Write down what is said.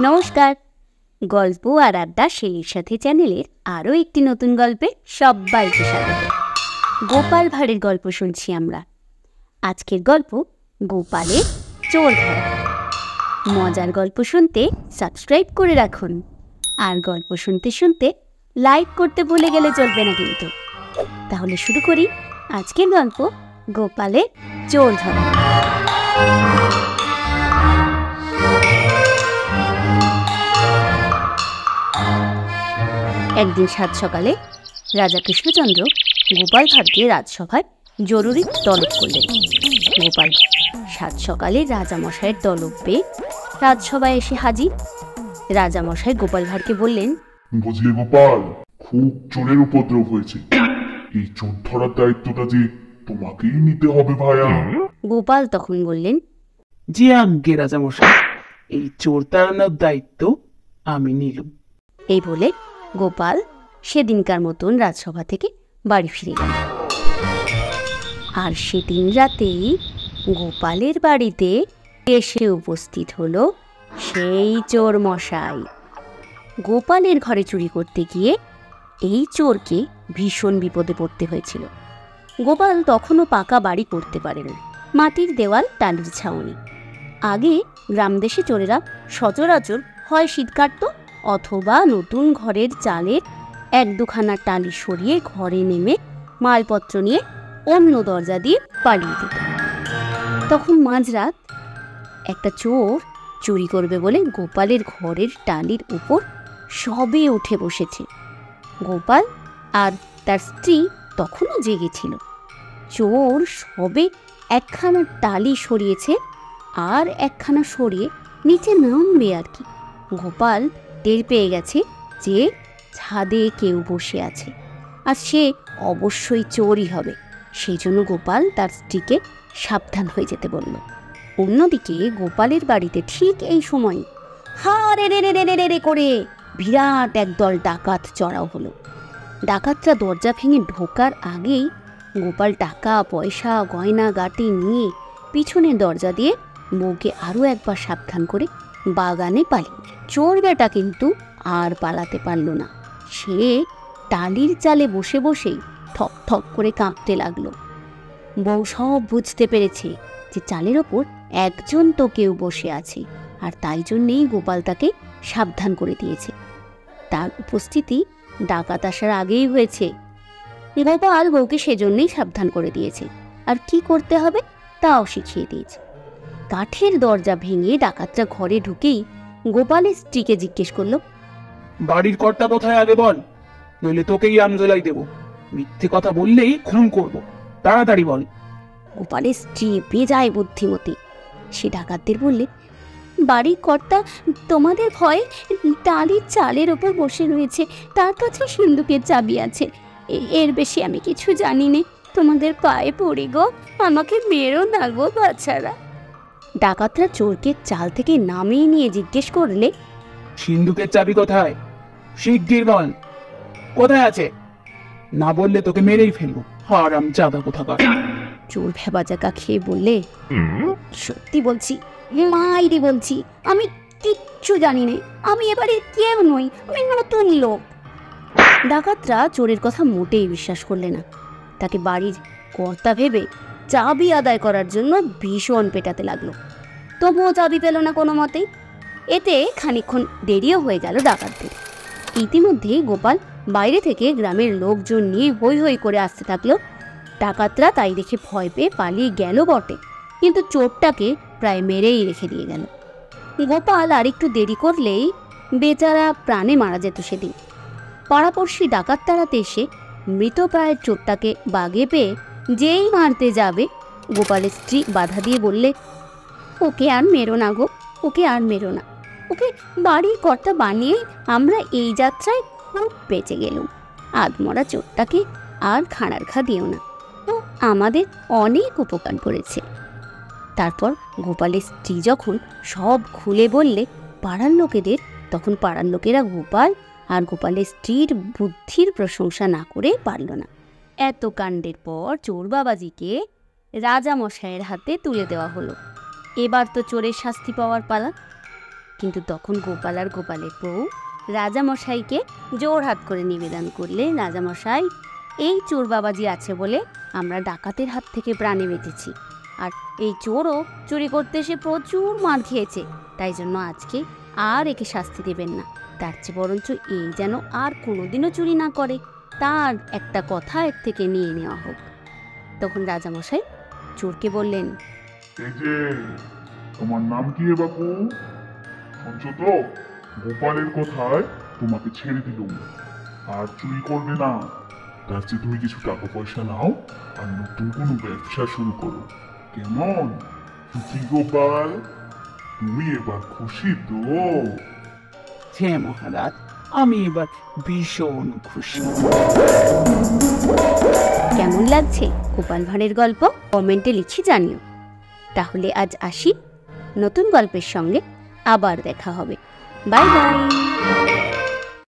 নমস্কার, গল্প আর আড্ডা শেলির সাথে চ্যানেলের আরও একটি নতুন গল্পে সবাইকে স্বাগত। গোপাল ভাঁড়ের গল্প শুনছি আমরা। আজকের গল্প গোপালের চোর ধরা। মজার গল্প শুনতে সাবস্ক্রাইব করে রাখুন, আর গল্প শুনতে শুনতে লাইক করতে ভুলে গেলে চলবে না কিন্তু। তাহলে শুরু করি আজকের গল্প, গোপালের চোর ধরা। একদিন সাত সকালে রাজা কৃষ্ণচন্দ্র গোপাল ভাঁড়কে রাজসভায় জরুরি তলব করলেন। গোপাল সাত সকালে রাজামশাইয়ের তলব পেয়ে রাজসভায় এসে হাজির। রাজামশাই গোপাল ভাঁড়কে বললেন, বুঝলে গোপাল, খুব চোরের উপদ্রব হয়েছে। এই চোর ধরার দায়িত্বটা যে তোমাকেই নিতে হবে ভায়া। গোপাল তখন বললেন, জি আজ্ঞে রাজামশাই, এই চোর তাড়ানোর দায়িত্ব আমি নিলাম। এই বলে গোপাল সেদিনকার মতন রাজসভা থেকে বাড়ি ফিরে গেল। আর সেদিন রাতেই গোপালের বাড়িতে এসে উপস্থিত হলো সেই চোর মশাই। গোপালের ঘরে চুরি করতে গিয়ে এই চোরকে ভীষণ বিপদে পড়তে হয়েছিল। গোপাল তখনও পাকা বাড়ি করতে পারেনি, মাটির দেওয়াল, টালির ছাউনি। আগে গ্রামদেশে চোরেরা সচরাচর হয় শীত কাটত, অথবা নতুন ঘরের চালের এক দুখানা টালি সরিয়ে ঘরে নেমে মালপত্র নিয়ে অন্য দরজা দিয়ে পালিয়ে যেত। তখন মাঝরাত একটা চোর চুরি করবে বলে গোপালের ঘরের টালির উপর সবে উঠে বসেছে। গোপাল আর তার স্ত্রী তখনও জেগেছিল। চোর সবে একখানা টালি সরিয়েছে আর একখানা সরিয়ে নিচে নামবে আর কি। গোপাল টের পেয়ে গেছে যে ছাদে কেউ বসে আছে, আর সে অবশ্যই চোরই হবে। সেই জন্য গোপাল তার স্ত্রীকে সাবধান হয়ে যেতে বলল। অন্যদিকে গোপালের বাড়িতে ঠিক এই সময় হা রে রে রে রে রে রে করে বিরাট একদল ডাকাত চড়াও হলো। ডাকাতরা দরজা ভেঙে ঢোকার আগেই গোপাল টাকা পয়সা গয়না গাটি নিয়ে পিছনের দরজা দিয়ে বউকে আরও একবার সাবধান করে বাগানে পালিয়ে। চোর বেটা কিন্তু আর পালাতে পারল না। সে টালির চালে বসে বসেই ঠক ঠক করে কাঁপতে লাগলো। বউ সব বুঝতে পেরেছে যে চালের ওপর একজন তো কেউ বসে আছে, আর তাই জন্যেই গোপাল তাকে সাবধান করে দিয়েছে। তার উপস্থিতি ডাকাত আসার আগেই হয়েছে। গোপাল বউকে সেজন্যই সাবধান করে দিয়েছে, আর কি করতে হবে তাও শিখিয়ে দিয়েছে। কাঠের দরজা ভেঙে ডাকাতরা ঘরে ঢুকেই গোপালের স্ত্রীকে জিজ্ঞেস করলো, বাড়ির কর্তা কোথায় আগে বল, নইলে তোকেই আমজলাই দেব। মিথ্যে কথা বললেই খুন করব, তাড়াতাড়ি বল। গোপালের স্ত্রী বেজায় বুদ্ধিমতী। সে ডাকাতদের বললে, বাড়ির কর্তা তোমাদের ভয়ে টালির চালের ওপর বসে রয়েছে, তার কাছে সিন্দুকের চাবি আছে। এর বেশি আমি কিছু জানি নে, তোমাদের পায়ে পড়ি গো, আমাকে মেরো না গো বাছারা। ডাকাতরা চোরকে চাল থেকে নামিয়ে নিয়ে জিজ্ঞেস করলে, সিন্ধুকের চাবি কোথায়? শিগগির বল, কোথায় আছে? না বললে তোকে মেরেই ফেলবো, হারাম জাদা কোথাকার। চোর ভেবাজাকা খেয়ে বললে, সত্যি বলছি, মাইরি বলছি, আমি কিচ্ছু জানি না, আমি এবারে কেউ নই, আমি নতুন লোক। ডাকাতরা চোরের কথা মোটেই বিশ্বাস করলে না। তাকে বাড়ির কর্তা ভেবে চাবি আদায় করার জন্য ভীষণ পেটাতে লাগলো। তবুও চাবি পেল না কোনো মতেই। এতে খানিকক্ষণ দেরিও হয়ে গেল ডাকাতদের। ইতিমধ্যে গোপাল বাইরে থেকে গ্রামের লোকজন নিয়ে হৈ হৈ করে আসতে থাকলো। ডাকাতরা তাই দেখে ভয় পেয়ে পালিয়ে গেল বটে, কিন্তু চোরটাকে প্রায় মেরেই রেখে দিয়ে গেল। গোপাল আর একটু দেরি করলেই বেচারা প্রাণে মারা যেত সেদিন। পাড়াপড়শি ডাকাত তাড়াতে এসে মৃতপ্রায়ের চোরটাকে বাগে পেয়ে যেই মারতে যাবে, গোপালের স্ত্রী বাধা দিয়ে বললে, ওকে আর মেরো না গো, ওকে আর মেরো না, ওকে বাড়ির কর্তা বানিয়ে আমরা এই যাত্রায় খুব বেঁচে গেলুম। আধমরা চোরটাকে আর খাঁড়ার খা দিও না, ও আমাদের অনেক উপকার করেছে। তারপর গোপালের স্ত্রী যখন সব খুলে বললে পাড়ার লোকেদের, তখন পাড়ার লোকেরা গোপাল আর গোপালের স্ত্রীর বুদ্ধির প্রশংসা না করে পারল না। এত কাণ্ডের পর চোর বাবাজিকে রাজামশাইয়ের হাতে তুলে দেওয়া হলো। এবার তো চোরের শাস্তি পাওয়ার পালা। কিন্তু তখন গোপাল আর গোপালের বউ রাজামশাইকে জোর হাত করে নিবেদন করলে, রাজামশাই, এই চোর বাবাজি আছে বলে আমরা ডাকাতের হাত থেকে প্রাণে বেঁচেছি, আর এই চোরও চুরি করতে এসে প্রচুর মার খেয়েছে, তাই জন্য আজকে আর একে শাস্তি দেবেন না। তার চেয়ে বরঞ্চ এই যেন আর কোনোদিনও চুরি না করে, তার একটা কথা এর থেকে নিয়ে নেওয়া হোক। তখন রাজামশাই চোরকে বললেন, এই যে, তোমার নাম কি হে বাপু? শুনছো তো, গোপালের কথায় তোমাকে ছেড়ে দিলুম, আর চুরি করবে না। তার চেয়ে তুমি কিছু টাকা পয়সা নাও আর নতুন কোনো ব্যবসা শুরু করো, কেমন? কি গোপাল, তুমি এবার খুশি তো? হ্যাঁ মহারাজ, আমি এবার ভীষণ খুশি। কেমন লাগছে গোপাল ভাঁড়ের গল্প? কমেন্টে লিখে জানিও। তাহলে আজ আসি, নতুন গল্পের সঙ্গে আবার দেখা হবে। Bye bye.